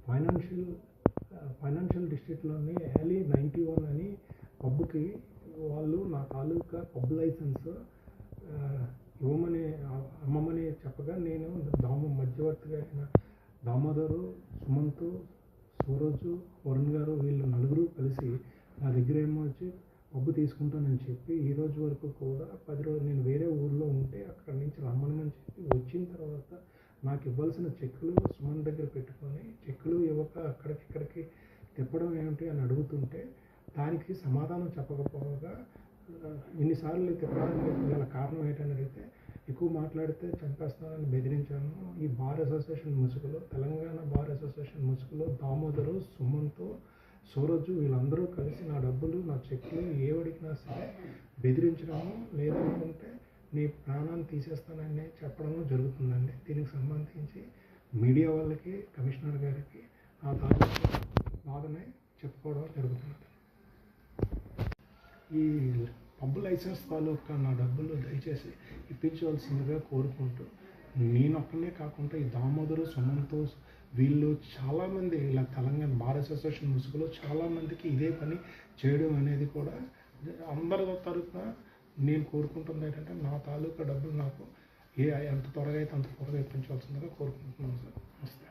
Financial డిస్ట్రిక్ట్లోని యాలీ 91 అని పబ్కి వాళ్ళు నా తాలూకా పబ్ లైసెన్స్ అమ్మమని చెప్పగా నేను మధ్యవర్తిగా అయిన దామోదరు, సుమంత్, సూరజు, వరుణ్ గారు వీళ్ళు నలుగురు కలిసి నా దగ్గర వచ్చి పబ్బు తీసుకుంటానని చెప్పి ఈ రోజు వరకు కూడా 10 రోజులు నేను వేరే ఊర్లో ఉంటే అక్కడి నుంచి రమ్మనని చెప్పి వచ్చిన తర్వాత నాకు ఇవ్వాల్సిన చెక్కులు సుమన్ దగ్గర పెట్టుకొని చెక్కులు ఇవ్వక అక్కడికి తిప్పడం ఏమిటి అని అడుగుతుంటే దానికి సమాధానం చెప్పకపోగా ఇన్నిసార్లు తిప్పడానికి గల కారణం ఏంటని అడిగితే ఎక్కువ మాట్లాడితే చంపేస్తానని బెదిరించాను. ఈ బార్ అసోసియేషన్ ముసుగులో, తెలంగాణ బార్ అసోసియేషన్ ముసుగులో దామోదరు, సుమంత్, సూరజు వీళ్ళందరూ కలిసి నా డబ్బులు, నా చెక్కులు ఏవడికినా సరే బెదిరించడము, లేదనుకుంటే నీ ప్రాణాన్ని తీసేస్తానని చెప్పడము జరుగుతుందండి. దీనికి సంబంధించి మీడియా వాళ్ళకి, కమిషనర్ గారికి ఆ తాలూకు బాధనే చెప్పుకోవడం జరుగుతున్నది. ఈ పబ్ లైసెన్స్ తాలూకా నా డబ్బులు దయచేసి ఇప్పించవలసిందిగా కోరుకుంటూ, నేనొక్కనే కాకుండా ఈ దామోదరు, సుమంత్ వీళ్ళు చాలామంది ఇలా తెలంగాణ బార్ అసోసియేషన్ ముసుగులో చాలామందికి ఇదే పని చేయడం అనేది కూడా అందరి తరఫున నేను కోరుకుంటుంది ఏంటంటే నా తాలూకా డబ్బులు నాకు ఎంత త్వరగా అయితే అంత త్వరగా ఇప్పించవలసిందిగా కోరుకుంటున్నాను సార్. నమస్తే.